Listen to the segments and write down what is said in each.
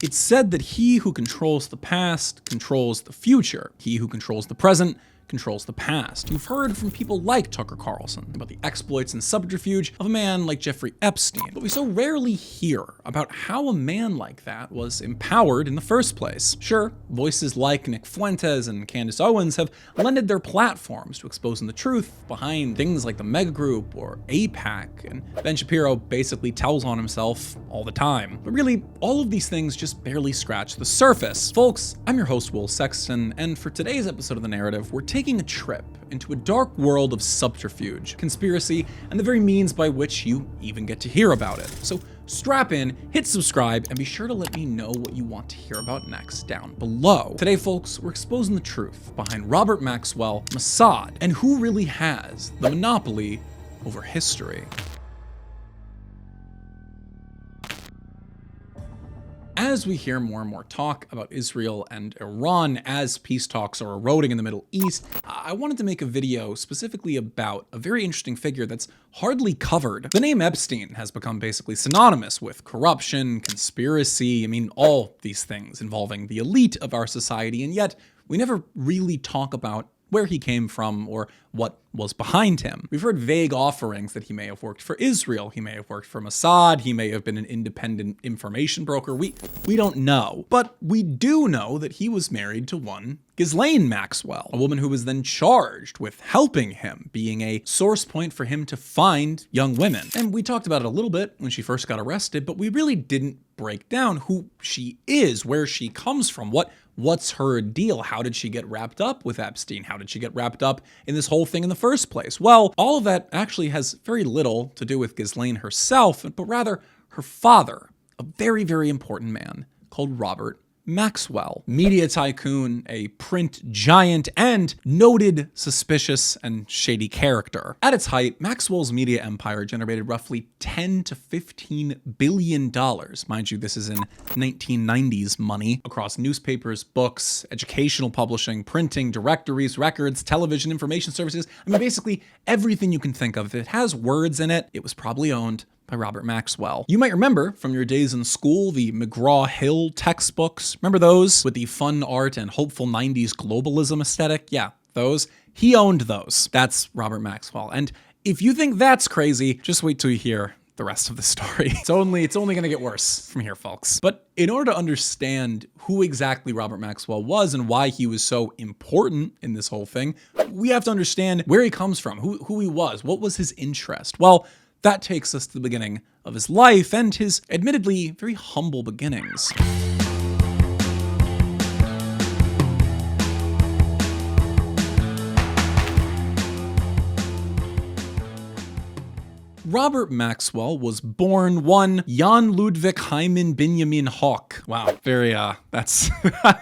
It's said that he who controls the past controls the future. He who controls the present controls the past. You've heard from people like Tucker Carlson about the exploits and subterfuge of a man like Jeffrey Epstein, but we so rarely hear about how a man like that was empowered in the first place. Sure, voices like Nick Fuentes and Candace Owens have lended their platforms to exposing the truth behind things like the Mega Group or AIPAC, and Ben Shapiro basically tells on himself all the time. But really, all of these things just barely scratch the surface. Folks, I'm your host, Will Sexton, and for today's episode of The Narrative, we're taking a trip into a dark world of subterfuge, conspiracy, and the very means by which you even get to hear about it. So strap in, hit subscribe, and be sure to let me know what you want to hear about next down below. Today, folks, we're exposing the truth behind Robert Maxwell, Mossad, and who really has the monopoly over history. As we hear more and more talk about Israel and Iran as peace talks are eroding in the Middle East, I wanted to make a video specifically about a very interesting figure that's hardly covered. The name Epstein has become basically synonymous with corruption, conspiracy, all these things involving the elite of our society, and yet we never really talk about where he came from or what was behind him. We've heard vague offerings that he may have worked for Israel, he may have worked for Mossad, he may have been an independent information broker. We don't know. But we do know that he was married to one Ghislaine Maxwell, a woman who was then charged with helping him, being a source point for him to find young women. And we talked about it a little bit when she first got arrested, but we really didn't break down who she is, where she comes from, what's her deal? How did she get wrapped up with Epstein? How did she get wrapped up in this whole thing in the first place? Well, all of that actually has very little to do with Ghislaine herself, but rather her father, a very, very important man called Robert Maxwell, media tycoon, a print giant, and noted suspicious and shady character. At its height, Maxwell's media empire generated roughly $10 to $15 billion. Mind you, this is in 1990s money, across newspapers, books, educational publishing, printing, directories, records, television, information services. Basically everything you can think of. If it has words in it, it was probably owned by Robert Maxwell. You might remember from your days in school the McGraw-Hill textbooks. Remember those with the fun art and hopeful 90s globalism aesthetic? Yeah, those. He owned those. That's Robert Maxwell. And if you think that's crazy, just wait till you hear the rest of the story. It's only going to get worse from here, folks. But in order to understand who exactly Robert Maxwell was and why he was so important in this whole thing, we have to understand where he comes from, who he was, what was his interest. Well, that takes us to the beginning of his life and his admittedly very humble beginnings. Robert Maxwell was born one Jan Ludwig Hyman Benjamin Hock. Wow, very, that's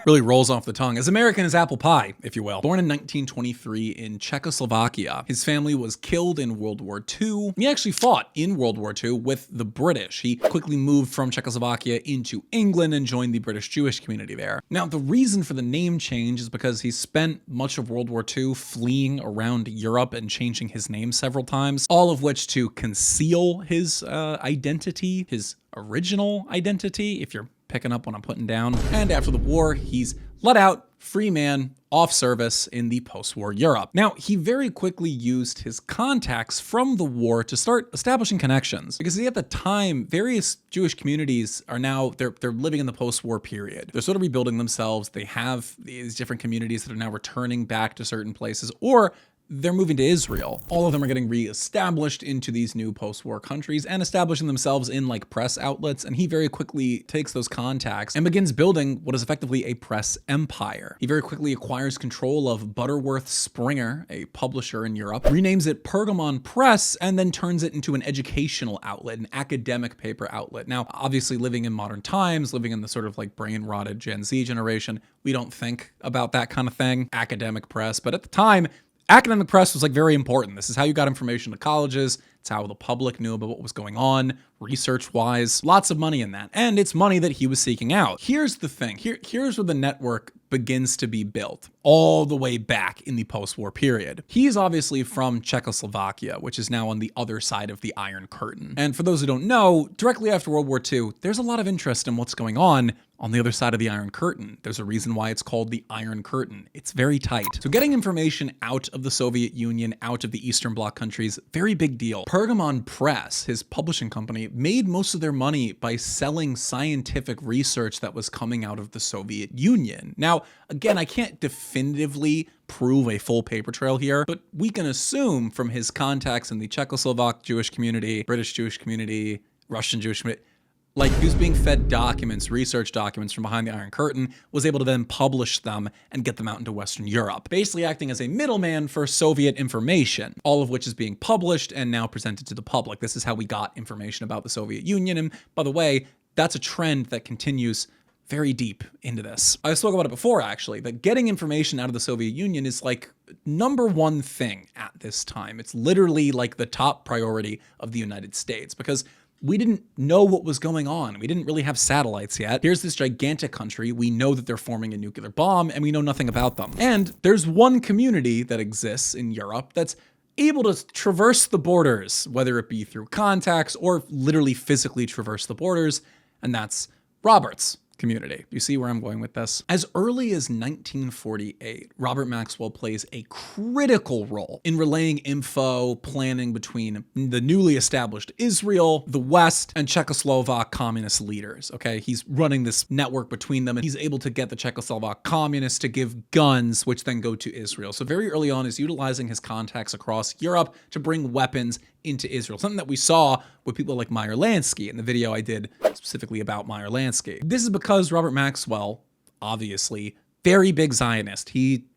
really rolls off the tongue. As American as apple pie, if you will. Born in 1923 in Czechoslovakia. His family was killed in World War II. He actually fought in World War II with the British. He quickly moved from Czechoslovakia into England and joined the British Jewish community there. Now, the reason for the name change is because he spent much of World War II fleeing around Europe and changing his name several times, all of which to conceal his identity, his original identity, if you're picking up what I'm putting down. And after the war, he's let out, free man, off service in the post-war Europe. Now, he very quickly used his contacts from the war to start establishing connections. Because at the time, various Jewish communities are now, they're living in the post-war period. They're sort of rebuilding themselves. They have these different communities that are now returning back to certain places, or they're moving to Israel. All of them are getting re-established into these new post-war countries and establishing themselves in press outlets. And he very quickly takes those contacts and begins building what is effectively a press empire. He very quickly acquires control of Butterworth Springer, a publisher in Europe, renames it Pergamon Press, and then turns it into an educational outlet, an academic paper outlet. Now, obviously living in modern times, living in the sort of brain-rotted Gen Z generation, we don't think about that kind of thing, academic press. But at the time, academic press was very important. This is how you got information to colleges. It's how the public knew about what was going on, research-wise. Lots of money in that. And it's money that he was seeking out. Here's the thing. Here's where the network begins to be built, all the way back in the post-war period. He's obviously from Czechoslovakia, which is now on the other side of the Iron Curtain. And for those who don't know, directly after World War II, there's a lot of interest in what's going on on the other side of the Iron Curtain. There's a reason why it's called the Iron Curtain. It's very tight. So getting information out of the Soviet Union, out of the Eastern Bloc countries, very big deal. Pergamon Press, his publishing company, made most of their money by selling scientific research that was coming out of the Soviet Union. Now, again, I can't definitively prove a full paper trail here, but we can assume from his contacts in the Czechoslovak Jewish community, British Jewish community, Russian Jewish community, like he was being fed documents, research documents from behind the Iron Curtain, was able to then publish them and get them out into Western Europe, basically acting as a middleman for Soviet information, all of which is being published and now presented to the public. This is how we got information about the Soviet Union. And by the way, that's a trend that continues very deep into this. I spoke about it before, actually, that getting information out of the Soviet Union is like #1 thing at this time. It's literally like the top priority of the United States because we didn't know what was going on. We didn't really have satellites yet. Here's this gigantic country. We know that they're forming a nuclear bomb and we know nothing about them. And there's one community that exists in Europe that's able to traverse the borders, whether it be through contacts or literally physically traverse the borders, and that's Robert's community. You see where I'm going with this? As early as 1948, Robert Maxwell plays a critical role in relaying info, planning between the newly established Israel, the West, and Czechoslovak communist leaders, okay? He's running this network between them, and he's able to get the Czechoslovak communists to give guns, which then go to Israel. So very early on, he's utilizing his contacts across Europe to bring weapons into Israel, something that we saw with people like Meyer Lansky in the video I did specifically about Meyer Lansky. This is because Robert Maxwell, obviously, very big Zionist.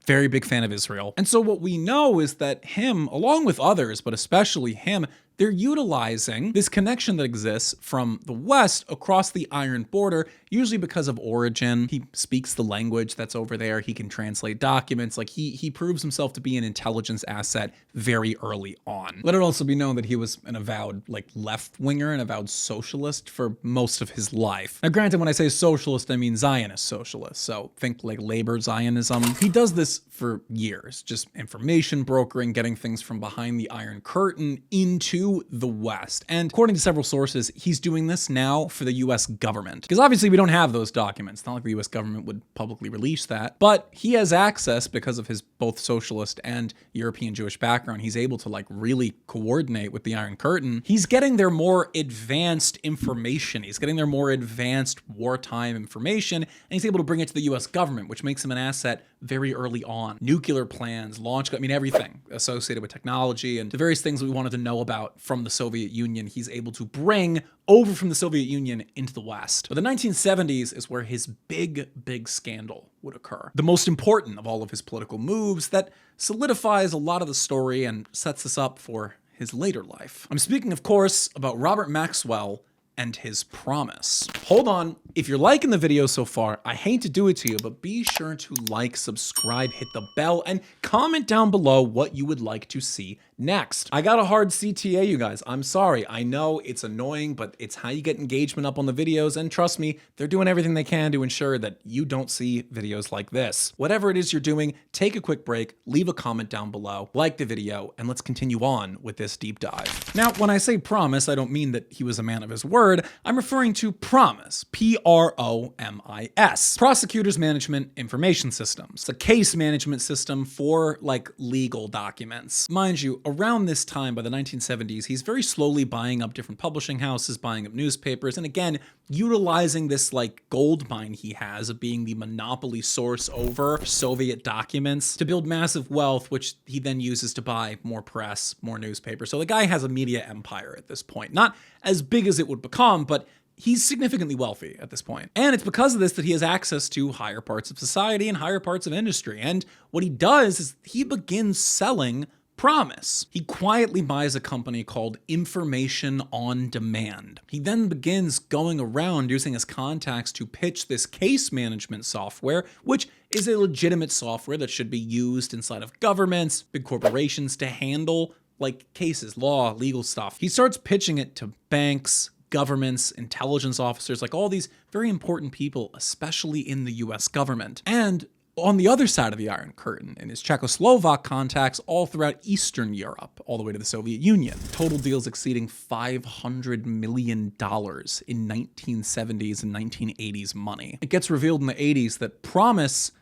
Very big fan of Israel. And so what we know is that him, along with others, but especially him, they're utilizing this connection that exists from the West across the Iron Border, usually because of origin. He speaks the language that's over there. He can translate documents. Like he proves himself to be an intelligence asset very early on. Let it also be known that he was an avowed left-winger, an avowed socialist for most of his life. Now granted, when I say socialist, I mean Zionist socialist. So think like labor Zionism. He does this for years, just information brokering, getting things from behind the Iron Curtain into the West. And according to several sources, he's doing this now for the US government. Because obviously we don't have those documents. It's not like the US government would publicly release that. But he has access because of his both socialist and European Jewish background. He's able to really coordinate with the Iron Curtain. He's getting their more advanced information. He's getting their more advanced wartime information, and he's able to bring it to the US government, which makes him an asset very early on. Nuclear plans, launch, everything associated with technology and the various things we wanted to know about from the Soviet Union, he's able to bring over from the Soviet Union into the West. But the 1970s is where his big scandal would occur. The most important of all of his political moves that solidifies a lot of the story and sets us up for his later life. I'm speaking, of course, about Robert Maxwell and his PROMIS. Hold on, if you're liking the video so far, I hate to do it to you, but be sure to like, subscribe, hit the bell, and comment down below what you would like to see next. I got a hard CTA, you guys. I'm sorry. I know it's annoying, but it's how you get engagement up on the videos, and trust me, they're doing everything they can to ensure that you don't see videos like this. Whatever it is you're doing, take a quick break, leave a comment down below, like the video, and let's continue on with this deep dive. Now, when I say PROMIS, I don't mean that he was a man of his word. I'm referring to PROMIS, P-R-O-M-I-S, Prosecutors Management Information Systems. It's a case management system for legal documents. Mind you, around this time, by the 1970s, he's very slowly buying up different publishing houses, buying up newspapers, and again, utilizing this gold mine he has of being the monopoly source over Soviet documents to build massive wealth, which he then uses to buy more press, more newspapers. So the guy has a media empire at this point. Not as big as it would become, but he's significantly wealthy at this point. And it's because of this that he has access to higher parts of society and higher parts of industry. And what he does is he begins selling PROMIS. He quietly buys a company called Information on Demand. He then begins going around using his contacts to pitch this case management software, which is a legitimate software that should be used inside of governments, big corporations to handle cases, law, legal stuff. He starts pitching it to banks, governments, intelligence officers, all these very important people, especially in the US government. And on the other side of the Iron Curtain in his Czechoslovak contacts all throughout Eastern Europe, all the way to the Soviet Union. Total deals exceeding $500 million in 1970s and 1980s money. It gets revealed in the 80s that PROMIS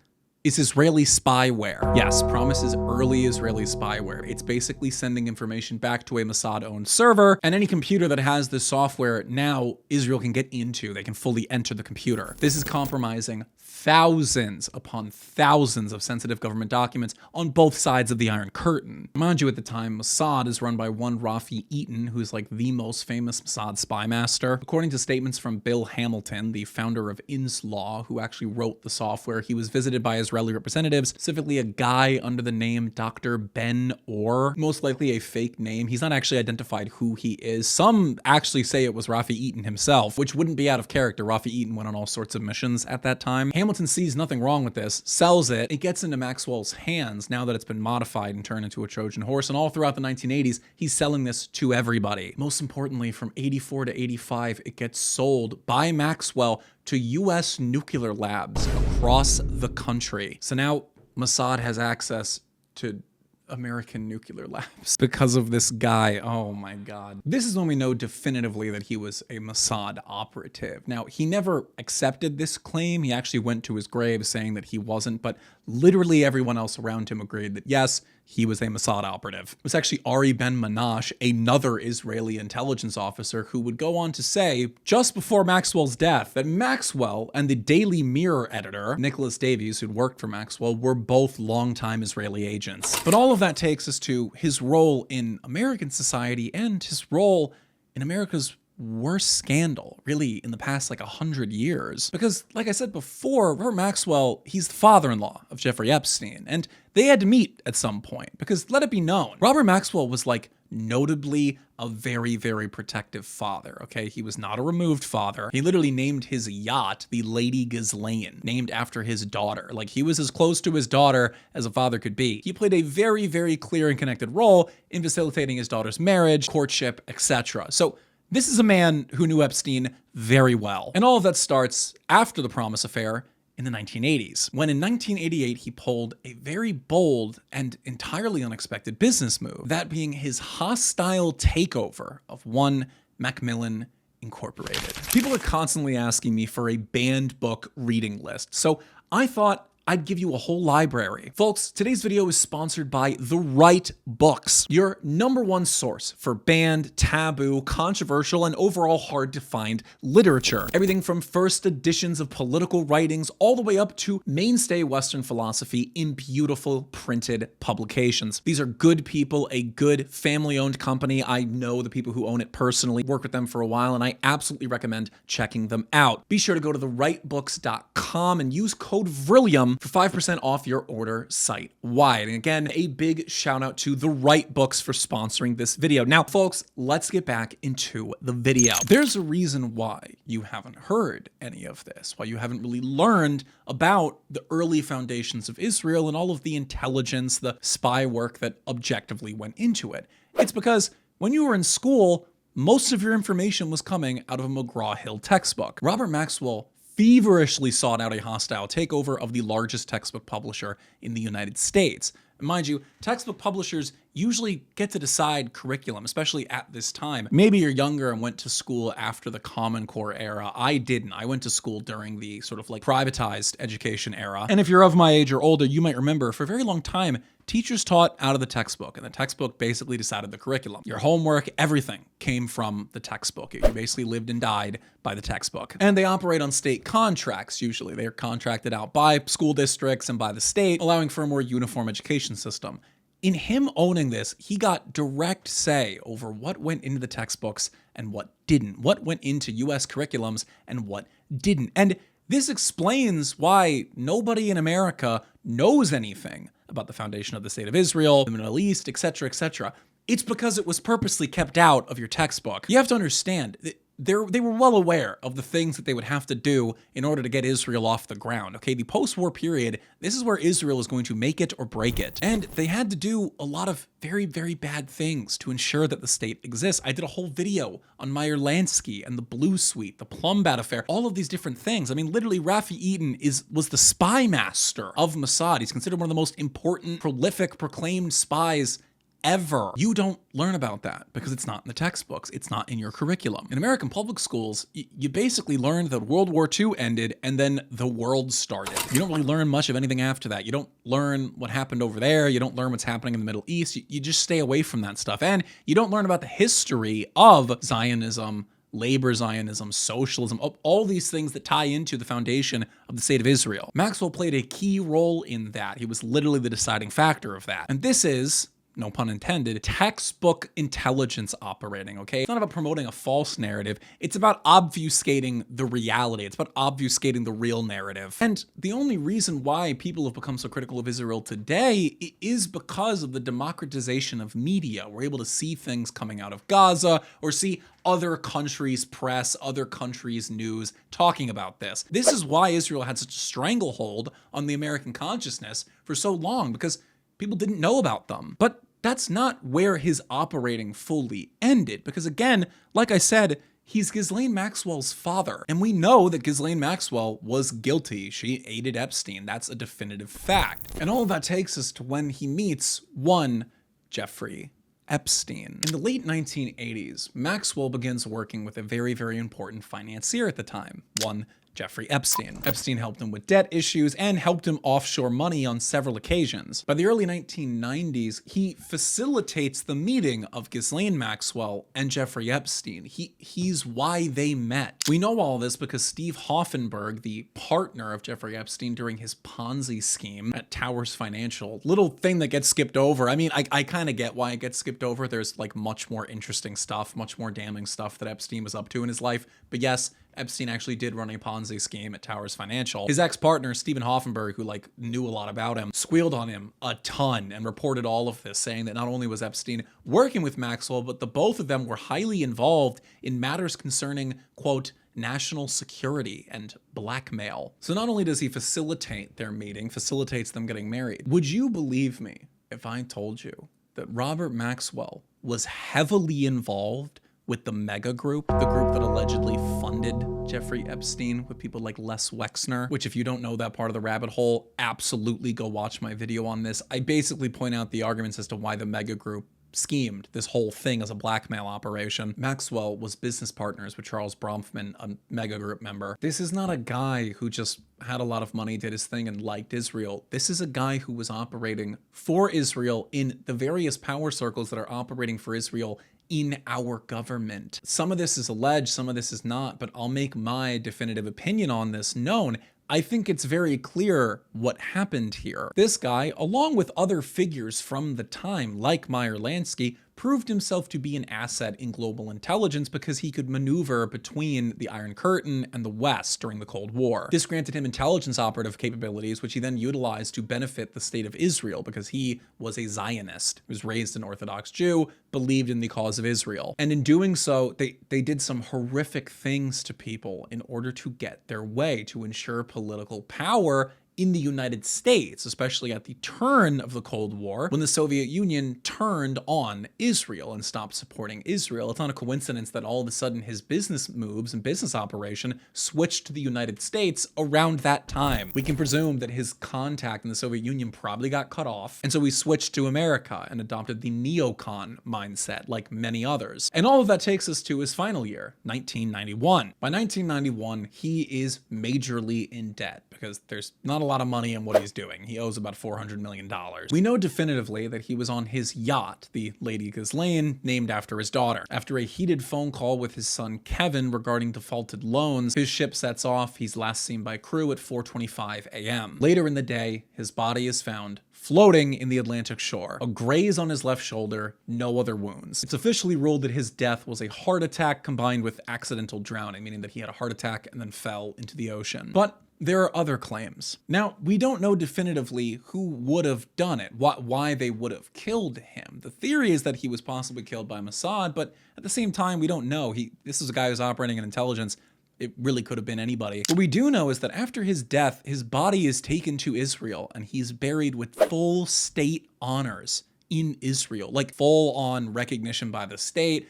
is Israeli spyware. Yes, PROMIS is early Israeli spyware. It's basically sending information back to a Mossad-owned server, and any computer that has this software now Israel can get into. They can fully enter the computer. This is compromising thousands upon thousands of sensitive government documents on both sides of the Iron Curtain. Mind you, at the time, Mossad is run by one Rafi Eaton, who's like the most famous Mossad spy master. According to statements from Bill Hamilton, the founder of Inslaw, who actually wrote the software, he was visited by Israeli representatives, specifically a guy under the name Dr. Ben Orr, most likely a fake name. He's not actually identified who he is. Some actually say it was Rafi Eaton himself, which wouldn't be out of character. Rafi Eaton went on all sorts of missions at that time. Hamilton sees nothing wrong with this, sells it. It gets into Maxwell's hands now that it's been modified and turned into a Trojan horse. And all throughout the 1980s, he's selling this to everybody. Most importantly, from 84 to 85, it gets sold by Maxwell to US nuclear labs across the country. So now Mossad has access to American nuclear labs because of this guy. Oh my God. This is when we know definitively that he was a Mossad operative. Now, he never accepted this claim. He actually went to his grave saying that he wasn't, but literally everyone else around him agreed that yes, he was a Mossad operative. It was actually Ari Ben Manash, another Israeli intelligence officer, who would go on to say, just before Maxwell's death, that Maxwell and the Daily Mirror editor, Nicholas Davies, who'd worked for Maxwell, were both longtime Israeli agents. But all of that takes us to his role in American society and his role in America's worst scandal, really, in the past like 100 years. Because, like I said before, Robert Maxwell, he's the father-in-law of Jeffrey Epstein, and they had to meet at some point. Because let it be known, Robert Maxwell was like notably a very, very protective father, okay? He was not a removed father. He literally named his yacht the Lady Ghislaine, named after his daughter. Like, he was as close to his daughter as a father could be. He played a very, very clear and connected role in facilitating his daughter's marriage, courtship, etc. So this is a man who knew Epstein very well. And all of that starts after the PROMIS affair in the 1980s, when in 1988 he pulled a very bold and entirely unexpected business move, that being his hostile takeover of One Macmillan Incorporated. People are constantly asking me for a banned book reading list, so I thought I'd give you a whole library. Folks, today's video is sponsored by The Right Books, your #1 source for banned, taboo, controversial, and overall hard to find literature. Everything from first editions of political writings all the way up to mainstay Western philosophy in beautiful printed publications. These are good people, a good family-owned company. I know the people who own it personally, worked with them for a while, and I absolutely recommend checking them out. Be sure to go to therightbooks.com and use code Vrillium for 5% off your order site-wide. And again, a big shout out to The Right Books for sponsoring this video. Now, folks, let's get back into the video. There's a reason why you haven't heard any of this, why you haven't really learned about the early foundations of Israel and all of the intelligence, the spy work that objectively went into it. It's because when you were in school, most of your information was coming out of a McGraw-Hill textbook. Robert Maxwell feverishly sought out a hostile takeover of the largest textbook publisher in the United States. And mind you, textbook publishers usually get to decide curriculum, especially at this time. Maybe you're younger and went to school after the Common Core era. I didn't. I went to school during the sort of like privatized education era. And if you're of my age or older, you might remember for a very long time, teachers taught out of the textbook, and the textbook basically decided the curriculum. Your homework, everything came from the textbook. You basically lived and died by the textbook. And they operate on state contracts, usually. They are contracted out by school districts and by the state, allowing for a more uniform education system. In him owning this, he got direct say over what went into the textbooks and what didn't, what went into US curriculums and what didn't. And this explains why nobody in America knows anything about the foundation of the state of Israel, the Middle East, etc., etc. It's because it was purposely kept out of your textbook. You have to understand that they were well aware of the things that they would have to do in order to get Israel off the ground. Okay, the post-war period, this is where Israel is going to make it or break it. And they had to do a lot of very, very bad things to ensure that the state exists. I did a whole video on Meyer Lansky and the Blue Suite, the Plumbat affair, all of these different things. I mean, literally, Rafi Eden was the spy master of Mossad. He's considered one of the most important, prolific, proclaimed spies ever. You don't learn about that because it's not in the textbooks. It's not in your curriculum. In American public schools, you basically learned that World War II ended and then the world started. You don't really learn much of anything after that. You don't learn what happened over there. You don't learn what's happening in the Middle East. You just stay away from that stuff. And you don't learn about the history of Zionism, labor Zionism, socialism, all these things that tie into the foundation of the state of Israel. Maxwell played a key role in that. He was literally the deciding factor of that. And this is, no pun intended, textbook intelligence operating, okay? It's not about promoting a false narrative. It's about obfuscating the reality. It's about obfuscating the real narrative. And the only reason why people have become so critical of Israel today is because of the democratization of media. We're able to see things coming out of Gaza or see other countries' press, other countries' news talking about this. This is why Israel had such a stranglehold on the American consciousness for so long, because people didn't know about them. But that's not where his operating fully ended, because again, like I said, he's Ghislaine Maxwell's father. And we know that Ghislaine Maxwell was guilty. She aided Epstein. That's a definitive fact. And all of that takes us to when he meets one Jeffrey Epstein. In the late 1980s, Maxwell begins working with a very, very important financier at the time, one Jeffrey Epstein. Epstein helped him with debt issues and helped him offshore money on several occasions. By the early 1990s, he facilitates the meeting of Ghislaine Maxwell and Jeffrey Epstein. He's why they met. We know all this because Steve Hoffenberg, the partner of Jeffrey Epstein during his Ponzi scheme at Towers Financial, little thing that gets skipped over. I mean, I kind of get why it gets skipped over. There's like much more interesting stuff, much more damning stuff that Epstein was up to in his life. But yes, Epstein actually did run a Ponzi scheme at Towers Financial. His ex-partner, Stephen Hoffenberg, who knew a lot about him, squealed on him a ton and reported all of this, saying that not only was Epstein working with Maxwell, but the both of them were highly involved in matters concerning, quote, national security and blackmail. So not only does he facilitate their meeting, facilitates them getting married. Would you believe me if I told you that Robert Maxwell was heavily involved with the Mega Group, the group that allegedly funded Jeffrey Epstein with people like Les Wexner, which if you don't know that part of the rabbit hole, absolutely go watch my video on this. I basically point out the arguments as to why the Mega Group schemed this whole thing as a blackmail operation. Maxwell was business partners with Charles Bronfman, a Mega Group member. This is not a guy who just had a lot of money, did his thing, and liked Israel. This is a guy who was operating for Israel in the various power circles that are operating for Israel in our government. Some of this is alleged, some of this is not, but I'll make my definitive opinion on this known. I think it's very clear what happened here. This guy, along with other figures from the time, like Meyer Lansky, proved himself to be an asset in global intelligence because he could maneuver between the Iron Curtain and the West during the Cold War. This granted him intelligence operative capabilities, which he then utilized to benefit the state of Israel because he was a Zionist. He was raised an Orthodox Jew, believed in the cause of Israel. And in doing so, they did some horrific things to people in order to get their way, to ensure political power in the United States, especially at the turn of the Cold War, when the Soviet Union turned on Israel and stopped supporting Israel. It's not a coincidence that all of a sudden his business moves and business operation switched to the United States around that time. We can presume that his contact in the Soviet Union probably got cut off, and so he switched to America and adopted the neocon mindset, like many others. And all of that takes us to his final year, 1991. By 1991, he is majorly in debt because there's not a lot of money in what he's doing. He owes about $400 million. We know definitively that he was on his yacht, the Lady Ghislaine, named after his daughter. After a heated phone call with his son Kevin regarding defaulted loans, his ship sets off. He's last seen by crew at 4:25 a.m. Later in the day, his body is found floating in the Atlantic shore. A graze on his left shoulder, no other wounds. It's officially ruled that his death was a heart attack combined with accidental drowning, meaning that he had a heart attack and then fell into the ocean. But there are other claims. Now, we don't know definitively who would have done it, why they would have killed him. The theory is that he was possibly killed by Mossad, but at the same time, we don't know. This is a guy who's operating in intelligence. It really could have been anybody. What we do know is that after his death, his body is taken to Israel and he's buried with full state honors in Israel, like full on recognition by the state.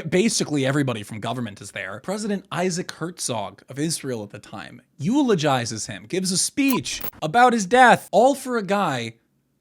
Basically everybody from government is there. President Isaac Herzog of Israel at the time eulogizes him, gives a speech about his death, all for a guy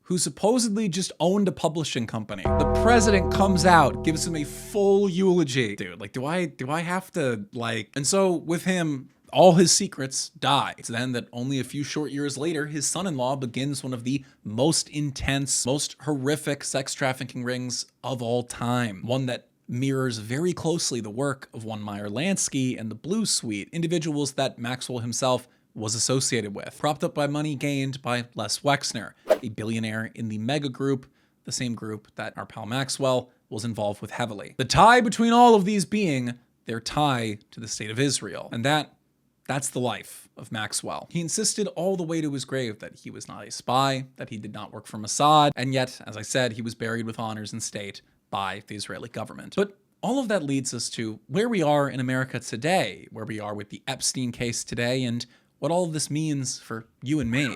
who supposedly just owned a publishing company. The president comes out, gives him a full eulogy. Dude, like, do I have to, like... And so with him, all his secrets die. It's then that only a few short years later, his son-in-law begins one of the most intense, most horrific sex trafficking rings of all time. One that mirrors very closely the work of one Meyer Lansky and the Blue Suite, individuals that Maxwell himself was associated with, propped up by money gained by Les Wexner, a billionaire in the mega group, the same group that our pal Maxwell was involved with heavily. The tie between all of these being their tie to the state of Israel. And that's the life of Maxwell. He insisted all the way to his grave that he was not a spy, that he did not work for Mossad, and yet, as I said, he was buried with honors in state by the Israeli government. But all of that leads us to where we are in America today, where we are with the Epstein case today, and what all of this means for you and me.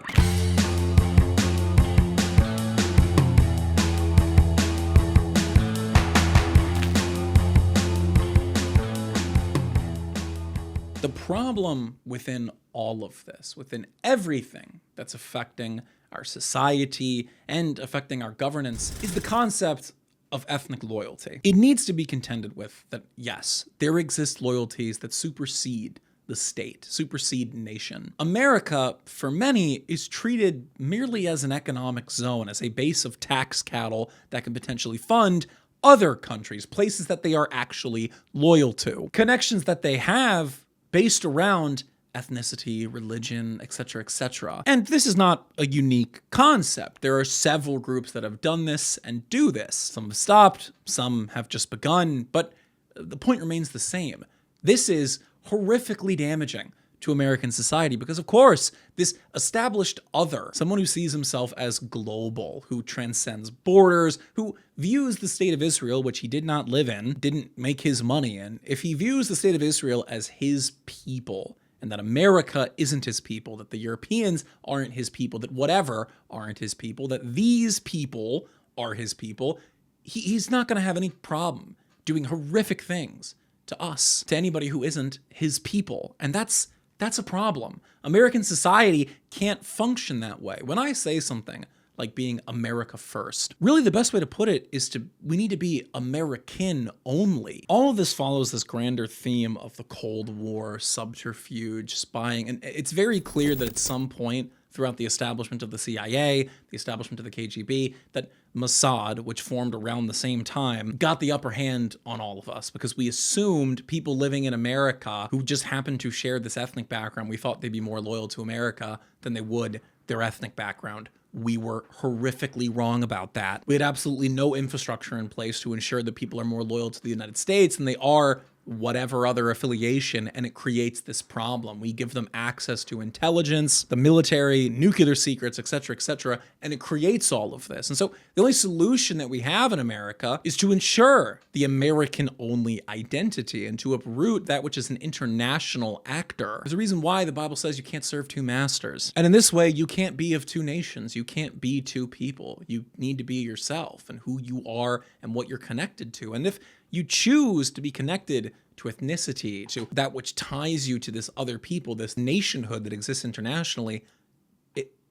The problem within all of this, within everything that's affecting our society and affecting our governance, is the concept of ethnic loyalty. It needs to be contended with that, yes, there exist loyalties that supersede the state, supersede nation. America, for many, is treated merely as an economic zone, as a base of tax cattle that can potentially fund other countries, places that they are actually loyal to, connections that they have based around ethnicity, religion, etc., etc. And this is not a unique concept. There are several groups that have done this and do this. Some have stopped, some have just begun, but the point remains the same. This is horrifically damaging to American society because, of course, this established other, someone who sees himself as global, who transcends borders, who views the state of Israel, which he did not live in, didn't make his money in, if he views the state of Israel as his people, and that America isn't his people, that the Europeans aren't his people, that whatever aren't his people, that these people are his people, he's not going to have any problem doing horrific things to us, to anybody who isn't his people. And that's a problem. American society can't function that way. When I say something like being America first, really the best way to put it is we need to be American only. All of this follows this grander theme of the Cold War, subterfuge, spying, and it's very clear that at some point throughout the establishment of the CIA, the establishment of the KGB, that Mossad, which formed around the same time, got the upper hand on all of us because we assumed people living in America who just happened to share this ethnic background, we thought they'd be more loyal to America than they would their ethnic background. We were horrifically wrong about that. We had absolutely no infrastructure in place to ensure that people are more loyal to the United States than they are whatever other affiliation, and it creates this problem. We give them access to intelligence, the military, nuclear secrets, etc., and it creates all of this. And so the only solution that we have in America is to ensure the American-only identity and to uproot that which is an international actor. There's a reason why the Bible says you can't serve two masters. And in this way, you can't be of two nations. You can't be two people. You need to be yourself and who you are and what you're connected to. And if you choose to be connected to ethnicity, to that which ties you to this other people, this nationhood that exists internationally,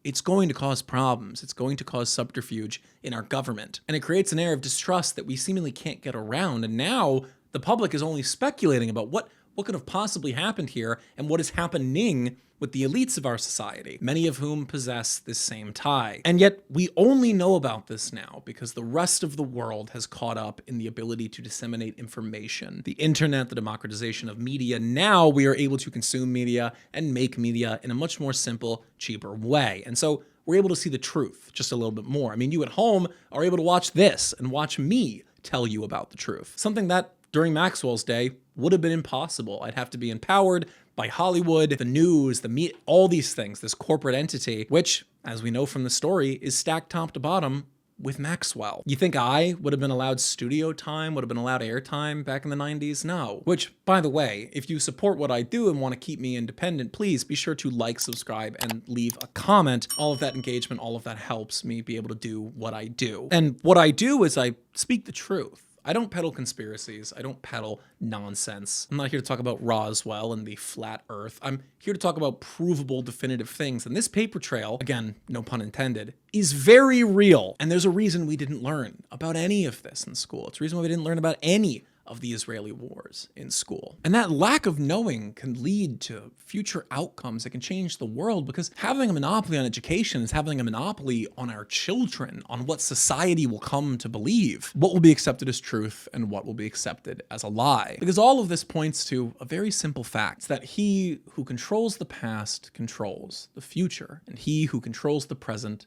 it's going to cause problems. It's going to cause subterfuge in our government. And it creates an air of distrust that we seemingly can't get around. And now the public is only speculating about what could have possibly happened here and what is happening with the elites of our society, many of whom possess this same tie. And yet we only know about this now because the rest of the world has caught up in the ability to disseminate information. The internet, the democratization of media, now we are able to consume media and make media in a much more simple, cheaper way. And so we're able to see the truth just a little bit more. I mean, you at home are able to watch this and watch me tell you about the truth. Something that during Maxwell's day would have been impossible. I'd have to be empowered by Hollywood, the news, the media, all these things, this corporate entity, which, as we know from the story, is stacked top to bottom with Maxwell. You think I would have been allowed studio time, would have been allowed airtime back in the 90s? No. Which, by the way, if you support what I do and want to keep me independent, please be sure to like, subscribe, and leave a comment. All of that engagement, all of that helps me be able to do what I do. And what I do is I speak the truth. I don't peddle conspiracies. I don't peddle nonsense. I'm not here to talk about Roswell and the flat earth. I'm here to talk about provable, definitive things. And this paper trail, again, no pun intended, is very real. And there's a reason we didn't learn about any of this in school. It's a reason why we didn't learn about any of the Israeli wars in school. And that lack of knowing can lead to future outcomes that can change the world, because having a monopoly on education is having a monopoly on our children, on what society will come to believe, what will be accepted as truth and what will be accepted as a lie. Because all of this points to a very simple fact, that he who controls the past controls the future, and he who controls the present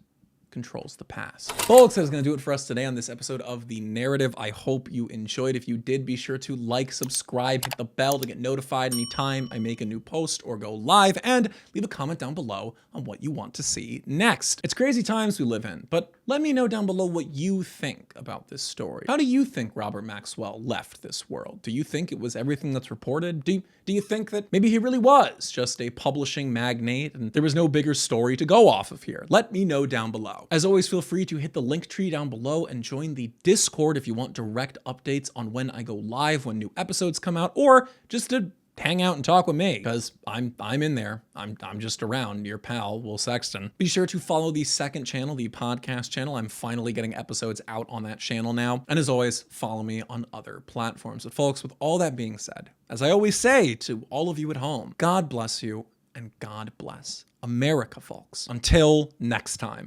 controls the past. Folks, that is going to do it for us today on this episode of The Narrative. I hope you enjoyed. If you did, be sure to like, subscribe, hit the bell to get notified anytime I make a new post or go live, and leave a comment down below on what you want to see next. It's crazy times we live in, but let me know down below what you think about this story. How do you think Robert Maxwell left this world? Do you think it was everything that's reported? Do you think that maybe he really was just a publishing magnate and there was no bigger story to go off of here? Let me know down below. As always, feel free to hit the link tree down below and join the Discord if you want direct updates on when I go live, when new episodes come out, or just to hang out and talk with me, because I'm in there. I'm just around, your pal, Will Sexton. Be sure to follow the second channel, the podcast channel. I'm finally getting episodes out on that channel now. And as always, follow me on other platforms. But folks, with all that being said, as I always say to all of you at home, God bless you and God bless America, folks. Until next time.